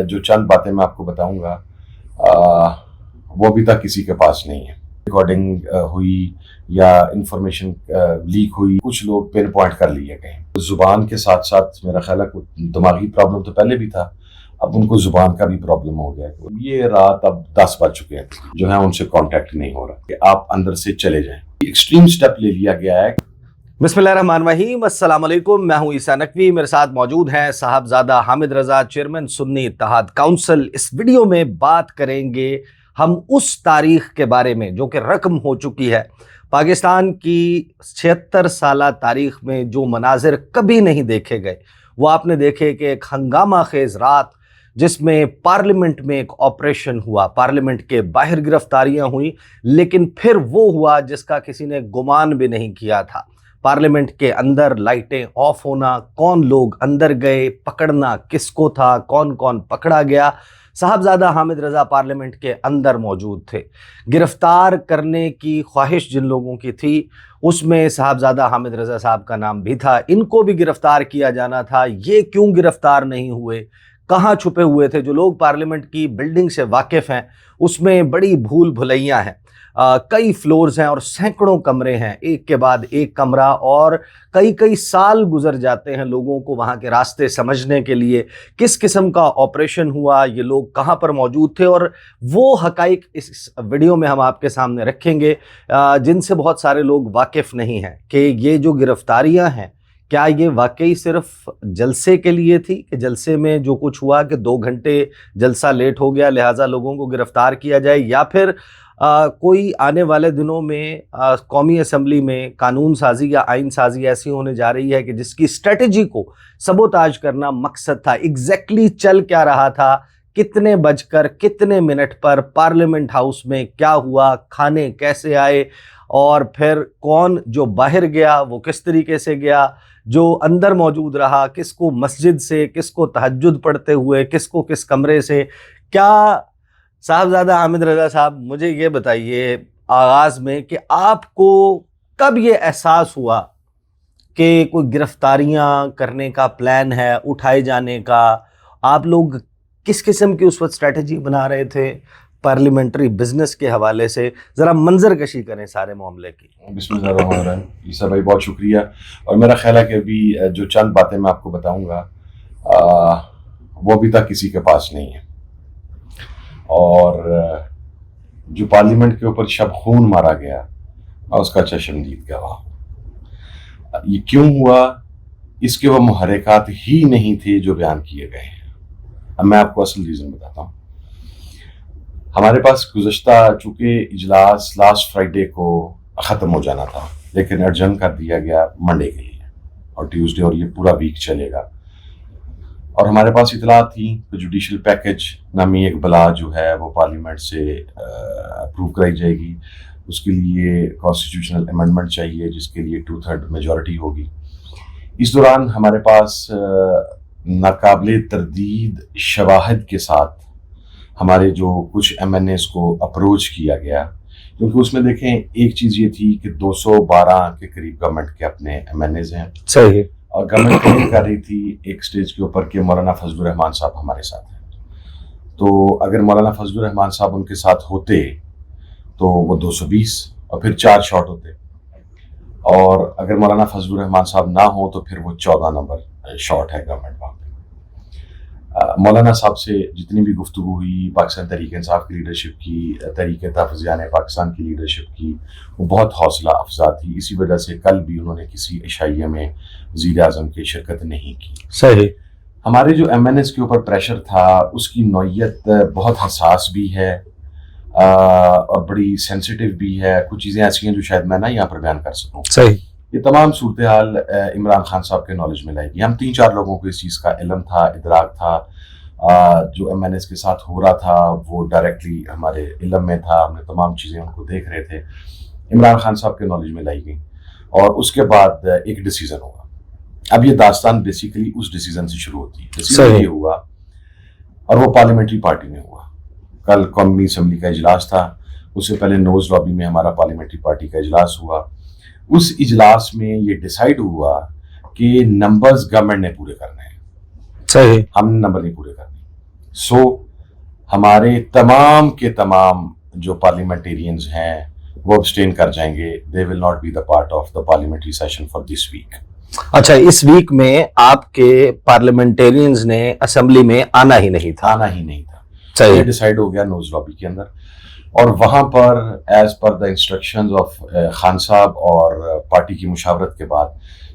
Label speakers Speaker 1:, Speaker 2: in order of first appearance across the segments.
Speaker 1: جو چند باتیں میں آپ کو بتاؤں گا وہ ابھی تک کسی کے پاس نہیں ہے. ریکارڈنگ ہوئی یا انفارمیشن لیک ہوئی, کچھ لوگ پن پوائنٹ کر لیے گئے. زبان کے ساتھ ساتھ میرا خیال ہے دماغی پرابلم تو پہلے بھی تھا, اب ان کو زبان کا بھی پرابلم ہو گیا. یہ رات اب 10 بج چکے ہیں, جو ہے ان سے کانٹیکٹ نہیں ہو رہا کہ آپ اندر سے چلے جائیں. ایکسٹریم سٹیپ لے لیا گیا ہے.
Speaker 2: بسم اللہ الرحمن الرحیم. السلام علیکم, میں ہوں عیسیٰ نقوی. میرے ساتھ موجود ہیں صاحبزادہ حامد رضا, چیئرمین سنی اتحاد کونسل. اس ویڈیو میں بات کریں گے ہم اس تاریخ کے بارے میں جو کہ رقم ہو چکی ہے. پاکستان کی 76 سالہ تاریخ میں جو مناظر کبھی نہیں دیکھے گئے وہ آپ نے دیکھے کہ ایک ہنگامہ خیز رات جس میں پارلیمنٹ میں ایک آپریشن ہوا, پارلیمنٹ کے باہر گرفتاریاں ہوئیں, لیکن پھر وہ ہوا جس کا کسی نے گمان بھی نہیں کیا تھا. پارلیمنٹ کے اندر لائٹیں آف ہونا, کون لوگ اندر گئے, پکڑنا کس کو تھا, کون کون پکڑا گیا. صاحبزادہ حامد رضا پارلیمنٹ کے اندر موجود تھے. گرفتار کرنے کی خواہش جن لوگوں کی تھی اس میں صاحبزادہ حامد رضا صاحب کا نام بھی تھا. ان کو بھی گرفتار کیا جانا تھا. یہ کیوں گرفتار نہیں ہوئے, کہاں چھپے ہوئے تھے؟ جو لوگ پارلیمنٹ کی بلڈنگ سے واقف ہیں اس میں بڑی بھول بھلیاں ہیں. کئی فلورز ہیں اور سینکڑوں کمرے ہیں, ایک کے بعد ایک کمرہ, اور کئی سال گزر جاتے ہیں لوگوں کو وہاں کے راستے سمجھنے کے لیے. کس قسم کا آپریشن ہوا, یہ لوگ کہاں پر موجود تھے, اور وہ حقائق اس ویڈیو میں ہم آپ کے سامنے رکھیں گے جن سے بہت سارے لوگ واقف نہیں ہیں. کہ یہ جو گرفتاریاں ہیں کیا یہ واقعی صرف جلسے کے لیے تھی, کہ جلسے میں جو کچھ ہوا کہ 2 گھنٹے جلسہ لیٹ ہو گیا لہٰذا لوگوں کو گرفتار کیا جائے, یا پھر کوئی آنے والے دنوں میں قومی اسمبلی میں قانون سازی یا آئین سازی ایسی ہونے جا رہی ہے کہ جس کی اسٹریٹجی کو سبوتاج کرنا مقصد تھا. ایگزیکٹلی چل کیا رہا تھا, کتنے بج کر کتنے منٹ پر پارلیمنٹ ہاؤس میں کیا ہوا, کھانے کیسے آئے, اور پھر کون جو باہر گیا وہ کس طریقے سے گیا, جو اندر موجود رہا کس کو مسجد سے, کس کو تہجد پڑھتے ہوئے, کس کو کس کمرے سے. کیا صاحبزادہ حامد رضا صاحب مجھے یہ بتائیے آغاز میں کہ آپ کو کب یہ احساس ہوا کہ کوئی گرفتاریاں کرنے کا پلان ہے, اٹھائے جانے کا؟ آپ لوگ کس قسم کی اس وقت اسٹریٹجی بنا رہے تھے پارلیمنٹری بزنس کے حوالے سے؟ ذرا منظر کشی کریں سارے معاملے کی.
Speaker 1: بسم اللہ الرحمن الرحیم. عیسیٰ بھائی بہت شکریہ. اور میرا خیال ہے کہ ابھی جو چند باتیں میں آپ کو بتاؤں گا وہ ابھی تک کسی کے پاس نہیں ہے. اور جو پارلیمنٹ کے اوپر شب خون مارا گیا اور اس کا چشمدید گواہ. یہ کیوں ہوا, اس کے وہ محرکات ہی نہیں تھے جو بیان کیے گئے ہیں. اب میں آپ کو اصل ریزن بتاتا ہوں. ہمارے پاس گزشتہ چونکہ اجلاس لاسٹ فرائیڈے کو ختم ہو جانا تھا, لیکن ایڈجرن کر دیا گیا منڈے کے لیے اور ٹیوزڈے, اور یہ پورا ویک چلے گا. اور ہمارے پاس اطلاعات تھیں کہ جوڈیشل پیکج نامی ایک بلا جو ہے وہ پارلیمنٹ سے اپروو کرائی جائے گی. اس کے لیے کانسٹیٹیوشنل امینڈمنٹ چاہیے جس کے لیے 2/3 میجورٹی ہوگی. اس دوران ہمارے پاس ناقابل تردید شواہد کے ساتھ ہمارے جو کچھ ایم این ایز کو اپروچ کیا گیا, کیونکہ اس میں دیکھیں ایک چیز یہ تھی کہ 212 کے قریب گورنمنٹ کے اپنے ایم این ایز ہیں. صحیح. اور گورنمنٹ کلیم کر رہی تھی ایک سٹیج کے اوپر کہ مولانا فضل الرحمان صاحب ہمارے ساتھ ہیں. تو اگر مولانا فضل الرحمان صاحب ان کے ساتھ ہوتے تو وہ 220 اور پھر 4 شاٹ ہوتے, اور اگر مولانا فضل الرحمان صاحب نہ ہوں تو پھر وہ 14 نمبر شاٹ ہے گورنمنٹ وہاں پہ. مولانا صاحب سے جتنی بھی گفتگو ہوئی, پاکستان تحریک انصاف کی لیڈرشپ کی, تحریک تحفظیان پاکستان کی لیڈرشپ کی, وہ بہت حوصلہ افزا تھی. اسی وجہ سے کل بھی انہوں نے کسی عشائیہ میں وزیر اعظم کی شرکت نہیں کی. صحیح. ہمارے جو ایم این ایس کے اوپر پریشر تھا اس کی نوعیت بہت حساس بھی ہے اور بڑی سینسیٹیو بھی ہے. کچھ چیزیں ایسی ہیں جو شاید میں نہ یہاں پر بیان کر سکوں. صحیح. یہ تمام صورتحال عمران خان صاحب کے نالج میں لائے گی. ہم 3-4 لوگوں کو اس چیز کا علم تھا, ادراک تھا. جو ایم این ایس کے ساتھ ہو رہا تھا وہ ڈائریکٹلی ہمارے علم میں تھا, ہم نے تمام چیزیں ان کو دیکھ رہے تھے. عمران خان صاحب کے نالج میں لائی گئی اور اس کے بعد ایک ڈیسیزن ہوا. اب یہ داستان بیسیکلی اس ڈیسیزن سے شروع ہوتی ہے. ڈیسیزن یہ ہوا اور وہ پارلیمنٹری پارٹی میں ہوا. کل قومی اسمبلی کا اجلاس تھا, اس سے پہلے نوز لابی میں ہمارا پارلیمنٹری پارٹی کا اجلاس ہوا. اس اجلاس میں یہ ڈیسائیڈ ہوا کہ نمبرز گورنمنٹ نے پورے کرنے ہیں. صحیح. ہم نمبر نہیں پورے کرنے. سو ہمارے تمام کے تمام جو پارلیمنٹیرینز ہیں وہ ابسٹین کر جائیں گے. They will not be the part of the parliamentary session for this week.
Speaker 2: اچھا, اس ویک میں آپ کے پارلیمنٹیرینز نے اسمبلی میں آنا ہی نہیں تھا.
Speaker 1: یہ ڈیسائیڈ ہو گیا نوز لابی کے اندر, اور وہاں پر as per the instructions of Khan Sahab اور پارٹی کی مشاورت کے بعد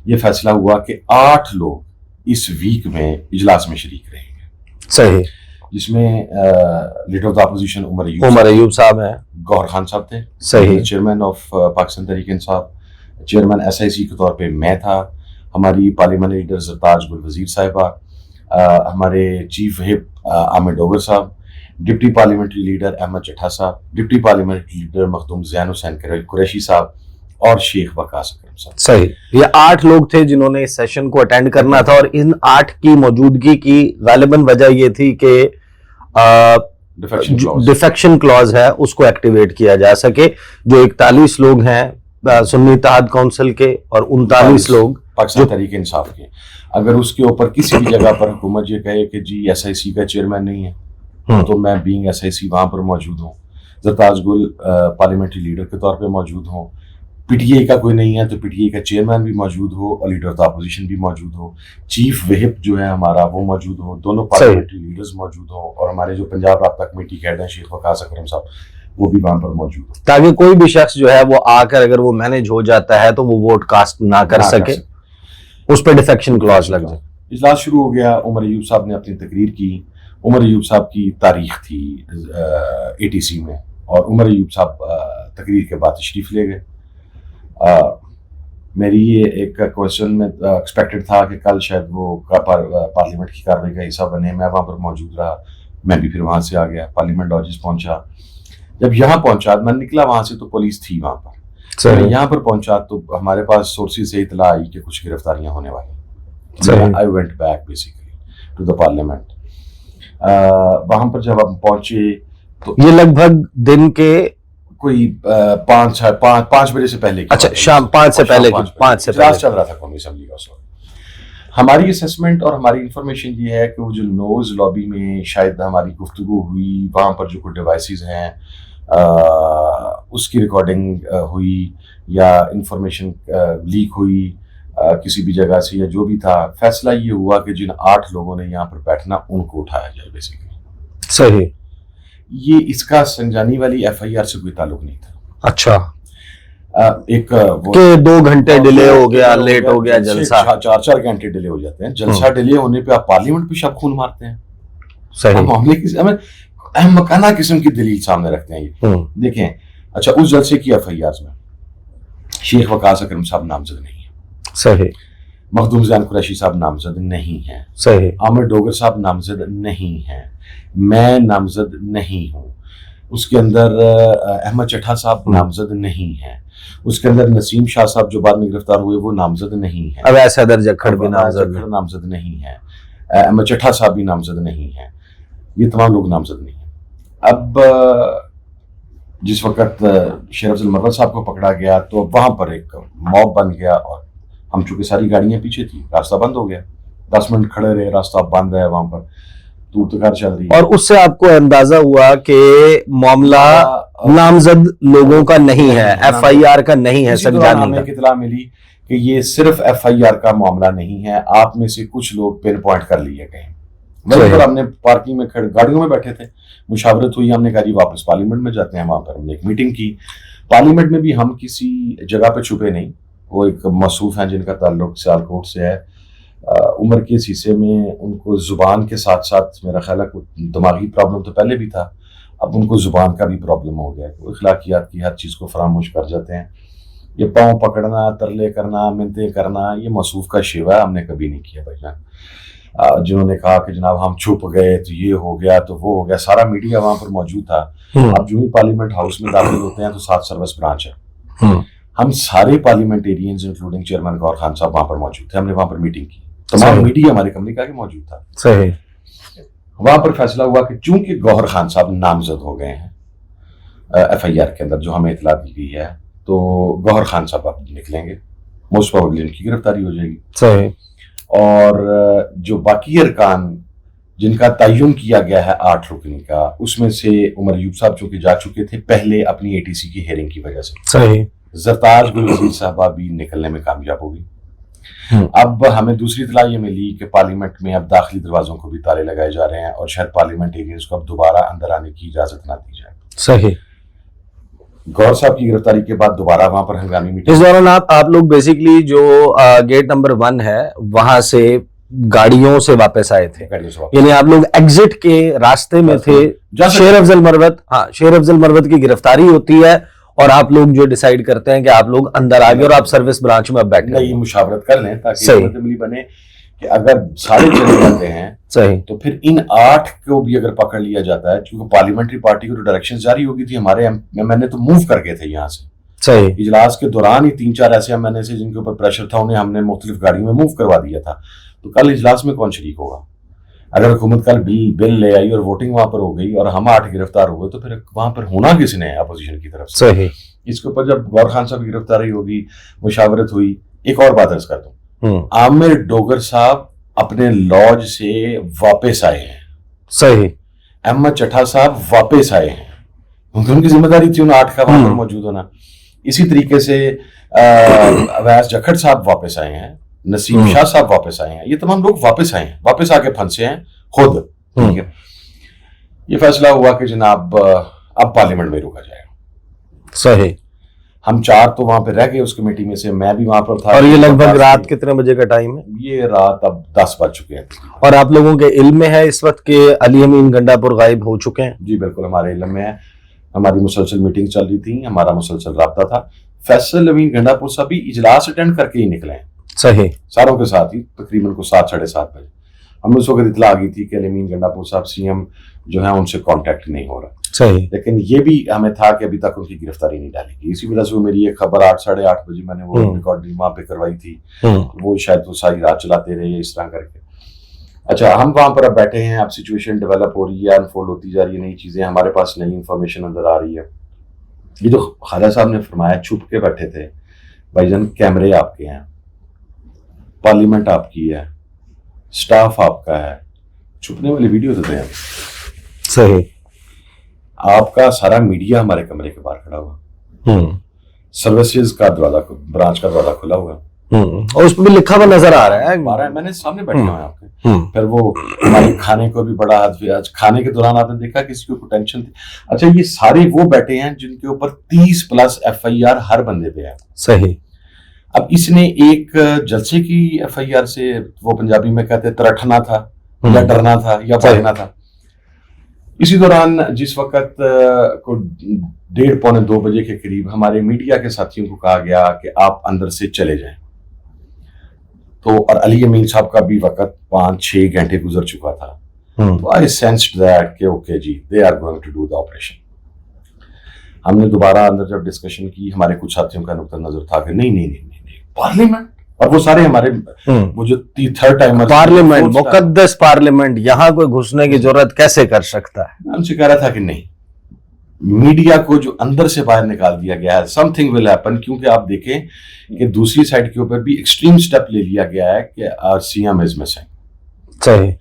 Speaker 1: یہ فیصلہ ہوا کہ 8 لوگ اس ویک میں اجلاس میں شریک رہیں گے.
Speaker 2: صحیح.
Speaker 1: جس میں leader of the opposition Omar
Speaker 2: Ayub صاحب ہیں,
Speaker 1: گوہر خان صاحب تھے,
Speaker 2: صحیح,
Speaker 1: chairman of Pakistan Tehreek Insaf, chairman SIC کے طور پہ میں تھا, ہماری پارلیمنٹ لیڈر زرتاج گل وزیر صاحبہ, ہمارے چیف وہپ عامر ڈوگر صاحب, ڈپٹی پارلیمنٹری لیڈر احمد چٹھا صاحب, ڈپٹی پارلیمنٹری لیڈر مخدوم زین حسین قریشی صاحب اور شیخ وقاص اکرم صاحب.
Speaker 2: صحیح. یہ 8 لوگ تھے جنہوں نے اس سیشن کو اٹینڈ کرنا تھا, اور ان 8 کی موجودگی کی غالباً وجہ یہ تھی کہ ڈیفیکشن کلاز ہے اس کو ایکٹیویٹ کیا جا سکے. جو 41 لوگ ہیں سنی اتحاد کونسل کے اور 39 لوگ
Speaker 1: پاکستان تحریک انصاف کے, اگر اس کے اوپر کسی بھی جگہ پر حکومت یہ کہے کہ جی SIC کا چیئرمین نہیں ہے, تو میں بینگ SIC وہاں پر موجود ہوں, زرتاج گل پارلیمنٹری لیڈر کے طور پہ موجود ہوں, PTI کا کوئی نہیں ہے تو PTI کا چیئرمین بھی موجود ہو اور لیڈر آف دا اپوزیشن بھی موجود ہو, چیف وہپ جو ہے ہمارا وہ موجود ہو, دونوں پارلیمنٹری لیڈرز موجود ہوں, اور ہمارے جو پنجاب رابطہ کمیٹی کے ہیڈ ہیں شیخ وقاص اکرم صاحب وہ بھی وہاں پر موجود ہو,
Speaker 2: تاکہ کوئی بھی شخص جو ہے وہ آ کر اگر وہ مینج ہو جاتا ہے تو وہ ووٹ کاسٹ نہ کر سکے, اس پہ ڈیفیکشن کلاز لگ جائے.
Speaker 1: اجلاس شروع ہو گیا. عمر ایوب صاحب نے اپنی تقریر کی. عمر ایوب صاحب کی تاریخ تھی ATC میں, اور عمر ایوب صاحب تقریر کے بعد تشریف لے گئے. میری یہ ایک کوشچن میں ایکسپیکٹڈ تھا کہ کل شاید وہ پارلیمنٹ کی کارروائی کا حصہ بنے, میں وہاں پر موجود رہا, میں بھی پھر وہاں سے آ گیا, پارلیمنٹ لاجز پہنچا. جب یہاں پہنچا میں نکلا وہاں سے تو پولیس تھی وہاں پر. میں یہاں پر پہنچا تو ہمارے پاس سورسز سے اطلاع آئی کہ کچھ گرفتاریاں ہونے والی. I went back basically to the parliament. وہاں پر جب ہم پہنچے تو
Speaker 2: یہ لگ بھگ دن کے
Speaker 1: کوئی 5 بجے سے پہلے.
Speaker 2: اچھا, شام 5 سے پہلے
Speaker 1: چل رہا تھا قومی اسمبلی کا. ہماری اسیسمنٹ اور ہماری انفارمیشن یہ ہے کہ وہ جو نوز لابی میں شاید ہماری گفتگو ہوئی, وہاں پر جو کچھ ڈیوائسز ہیں اس کی ریکارڈنگ ہوئی یا انفارمیشن لیک ہوئی کسی بھی جگہ سے, یا جو بھی تھا, فیصلہ یہ ہوا کہ جن 8 لوگوں نے یہاں پر بیٹھنا ان کو اٹھایا جائے بیسیکلی.
Speaker 2: صحیح.
Speaker 1: یہ اس کا سنجانی والی FIR سے کوئی تعلق نہیں تھا.
Speaker 2: اچھا,
Speaker 1: ایک
Speaker 2: کہ 2 گھنٹے ڈیلے ہو گیا, لیٹ ہو گیا جلسہ,
Speaker 1: 4 گھنٹے ڈیلے ہو جاتے ہیں. جلسہ ڈیلے ہونے پہ آپ پارلیمنٹ پہ شب خون مارتے ہیں.
Speaker 2: صحیح.
Speaker 1: معاملے کی ہمیں اہم مکانہ قسم کی دلیل سامنے رکھتے ہیں. یہ دیکھیں, اچھا اس جلسے کی FIRs میں شیخ وقاص اکرم صاحب نامزد نہیں ہیں.
Speaker 2: صحیح.
Speaker 1: مخدوم زین قریشی صاحب نامزد نہیں ہیں.
Speaker 2: صحیح.
Speaker 1: عامر ڈوگر صاحب نامزد نہیں ہیں. میں نامزد نہیں ہوں. اس کے اندر احمد چٹھا صاحب نامزد نہیں ہیں. اس کے اندر نسیم شاہ صاحب جو بعد میں گرفتار ہوئے وہ نامزد نہیں ہیں.
Speaker 2: اویس حیدر جکھڑ بھی
Speaker 1: نامزد نہیں ہیں. احمد چٹھا صاحب بھی نامزد نہیں ہیں. یہ تمام لوگ نامزد نہیں ہیں. اب جس وقت شیر افضل مرغل صاحب کو پکڑا گیا تو وہاں پر ایک موب بن گیا, اور ہم چونکہ ساری گاڑیاں پیچھے تھی, راستہ بند ہو گیا. 10 منٹ کھڑے رہے, راستہ بند ہے, وہاں پر دور چل رہی ہے.
Speaker 2: اور اس سے آپ کو اندازہ ہوا کہ معاملہ نامزد لوگوں کا نہیں ہے, FIR کا نہیں ہے.
Speaker 1: ہمیں اطلاع ملی کہ یہ صرف FIR کا معاملہ نہیں ہے, آپ میں سے کچھ لوگ پن پوائنٹ کر لیے گئے. ہم نے پارکنگ میں گاڑیوں میں بیٹھے تھے, مشاورت ہوئی, ہم نے کہا جی واپس پارلیمنٹ میں جاتے ہیں. وہاں پر ہم نے ایک میٹنگ کی. پارلیمنٹ میں بھی ہم کسی جگہ پہ چھپے نہیں. وہ ایک مصروف ہیں جن کا تعلق سیالکوٹ سے ہے. عمر کے حصے میں ان کو زبان کے ساتھ ساتھ میرا خیال ہے دماغی پرابلم تو پہلے بھی تھا, اب ان کو زبان کا بھی پرابلم ہو گیا. اخلاقیات کی ہر چیز کو فراموش کر جاتے ہیں. یہ پاؤں پکڑنا, ترلے کرنا, منتیں کرنا, یہ مصروف کا شیوا ہے, ہم نے کبھی نہیں کیا بھائی جان. جنہوں نے کہا کہ جناب ہم چھپ گئے تو یہ ہو گیا تو وہ ہو گیا, سارا میڈیا وہاں پر موجود تھا. اب جو ہی پارلیمنٹ ہاؤس میں داخل ہوتے ہیں تو 7 سروس برانچ ہے. ہم سارے پارلیمنٹیرینز انکلوڈنگ چیئرمین گوہر خان صاحب وہاں پر موجود تھے. ہم نے وہاں پر میٹنگ کی, تمام میڈیا ہمارے کمرے کا موجود تھا.
Speaker 2: صحیح.
Speaker 1: وہاں پر فیصلہ ہوا کہ چونکہ گوہر خان صاحب نامزد ہو گئے ہیں FIR کے اندر جو ہمیں اطلاع دی گئی ہے, تو گوہر خان صاحب اب نکلیں گے, موسٹ پروبیبلی ان کی گرفتاری ہو جائے گی.
Speaker 2: صحیح.
Speaker 1: اور جو باقی ارکان جن کا تعین کیا گیا ہے 8 رکنی کا، اس میں سے عمر ایوب صاحب چونکہ جا چکے تھے پہلے اپنی ATC کی ہیئرنگ کی وجہ سے،
Speaker 2: صحیح،
Speaker 1: زرتاج گل وزیر صاحبہ بھی نکلنے میں کامیاب ہو گئی۔ اب ہمیں دوسری اطلاع یہ ملی کہ پارلیمنٹ میں اب داخلی دروازوں کو بھی تالے لگائے جا رہے ہیں اور شاید پارلیمنٹیرینز کو اب دوبارہ اندر آنے کی اجازت نہ دی جائے۔
Speaker 2: صحیح۔
Speaker 1: گور صاحب کی گرفتاری کے بعد دوبارہ وہاں پر ہنگامی میٹنگ،
Speaker 2: اس دوران آپ لوگ بیسیکلی جو گیٹ نمبر 1 ہے وہاں سے گاڑیوں سے واپس آئے تھے، یعنی آپ لوگ ایگزٹ کے راستے میں تھے، شیر افضل مروت، ہاں شیر افضل مروت کی گرفتاری ہوتی ہے اور آپ لوگ جو ڈیسائیڈ کرتے ہیں کہ آپ لوگ اندر آ گئے اور آپ سروس برانچ میں اب بیٹھے
Speaker 1: نئی مشاورت کر لیں تاکہ حکمت عملی بنے کہ اگر سارے چلے جاتے ہیں
Speaker 2: صحیح
Speaker 1: تو پھر ان 8 کو بھی اگر پکڑ لیا جاتا ہے، کیونکہ پارلیمنٹری پارٹی کو جو ڈائریکشن جاری ہوگی تھی ہمارے MNA تو موو کر گئے تھے یہاں سے،
Speaker 2: صحیح
Speaker 1: اجلاس کے دوران ہی 3-4 ایسے MNA سے جن کے اوپر پریشر تھا انہیں ہم نے مختلف گاڑیوں میں موو کروا دیا تھا، تو کل اجلاس میں کون شریک ہوگا؟ اگر حکومت کل بل لے آئی اور ووٹنگ وہاں پر ہو گئی اور ہم 8 گرفتار ہوئے تو پھر وہاں پر ہونا کس نے اپوزیشن کی طرف سے؟
Speaker 2: صحیح۔
Speaker 1: اس کے اوپر جب غور خان صاحب کی گرفتاری ہوگی، مشاورت ہوئی، ایک اور بات عرض کر دوں، عامر ڈوگر صاحب اپنے لاج سے واپس آئے ہیں،
Speaker 2: صحیح،
Speaker 1: احمد چٹھا صاحب واپس آئے ہیں، ان کی ذمہ داری تھی ان 8 کا وہاں پر موجود ہونا۔ اسی طریقے سے اویس جکھڑ صاحب واپس آئے ہیں، نسیم شاہ صاحب واپس آئے ہیں، یہ تمام لوگ واپس آئے ہیں، واپس آ کے پھنسے ہیں خود، ٹھیک ہے۔ یہ فیصلہ ہوا کہ جناب اب پارلیمنٹ میں روکا جائے گا،
Speaker 2: صحیح۔
Speaker 1: ہم 4 تو وہاں پہ رہ گئے اس کمیٹی میں سے، میں بھی وہاں پر تھا۔
Speaker 2: اور یہ لگ بھگ رات کتنے بجے کا ٹائم ہے؟
Speaker 1: یہ رات اب 10 بج چکے ہیں۔
Speaker 2: اور آپ لوگوں کے علم میں ہے اس وقت کہ علی امین گنڈا پور غائب ہو چکے ہیں؟
Speaker 1: جی بالکل ہمارے علم میں ہے، ہماری مسلسل میٹنگ چل رہی تھی، ہمارا مسلسل رابطہ تھا۔ فیصل امین گنڈا پور صاحب بھی اجلاس اٹینڈ کر کے ہی نکلے ہیں،
Speaker 2: صحیح،
Speaker 1: ساروں کے ساتھ ہی، تقریباً کو 7-7:30 بجے ہمیں اس وقت اطلاع آ گئی تھی کہ علی امین گنڈا پور صاحب CM جو ہے ان سے کانٹیکٹ نہیں ہو رہا،
Speaker 2: صحیح،
Speaker 1: لیکن یہ بھی ہمیں تھا کہ ابھی تک ان کی گرفتاری نہیں ڈالی گئی۔ اسی وجہ سے وہ میری ایک خبر 8-8:30 بجے میں نے وہ ریکارڈنگ وہاں پہ کروائی تھی، وہ شاید وہ ساری رات چلاتے رہے اس طرح کر کے۔ اچھا ہم وہاں پر اب بیٹھے ہیں، اب سچویشن ڈیولپ ہو رہی ہے، انفولڈ ہوتی جا رہی ہے، نئی چیزیں ہمارے پاس نئی انفارمیشن اندر آ رہی ہے۔ یہ جو خواجہ صاحب نے فرمایا چھپ کے بیٹھے تھے، بھائی جان کیمرے آپ کے ہیں، پارلیمنٹ آپ کی ہے، سٹاف آپ کا ہے، چھپنے والی ویڈیو تو دیں،
Speaker 2: صحیح،
Speaker 1: آپ کا سارا میڈیا ہمارے کمرے کے باہر کھڑا ہوا، سروسز کا دروازہ، برانچ کا دروازہ کھلا ہوا،
Speaker 2: اور اس پہ بھی لکھا ہوا نظر آ رہا ہے،
Speaker 1: میں نے سامنے بیٹھے ہوئے ہیں آپ کے۔ پھر وہ ہمارے کھانے کو بھی بڑا آج کھانے کے دوران آپ نے دیکھا کسی کو ٹینشن تھی۔ اچھا یہ سارے وہ بیٹھے ہیں جن کے اوپر 30+ FIR ہر بندے پہ ہے،
Speaker 2: صحیح۔
Speaker 1: اب اس نے ایک جلسے کی FIR سے، وہ پنجابی میں کہتے ترٹھنا تھا یا ڈرنا تھا یا بھاگنا تھا۔ اسی دوران جس وقت کو 1:30-2 بجے کے قریب ہمارے میڈیا کے ساتھیوں کو کہا گیا کہ آپ اندر سے چلے جائیں، تو اور علی امین صاحب کا بھی وقت 5-6 گھنٹے گزر چکا تھا، تو I sensed that کہ اوکے جی they are going to do the operation۔ ہم نے دوبارہ اندر جب ڈسکشن کی، ہمارے کچھ ساتھیوں کا نقطہ نظر تھا کہ نہیں پارلیمنٹ، اور وہ سارے ہمارے وہ جو 3rd ٹائمر،
Speaker 2: پارلیمنٹ، مقدس پارلیمنٹ، یہاں کوئی گھسنے کی ضرورت کیسے کر سکتا ہے؟
Speaker 1: میں ان سے کہہ رہا تھا کہ نہیں، میڈیا کو جو اندر سے باہر نکال دیا گیا ہے، سم تھنگ ول ہیپن، کیونکہ آپ دیکھیں کہ دوسری سائڈ کے اوپر بھی ایکسٹریم سٹیپ لے لیا گیا ہے کہ CM از مسنگ۔
Speaker 2: صحیح۔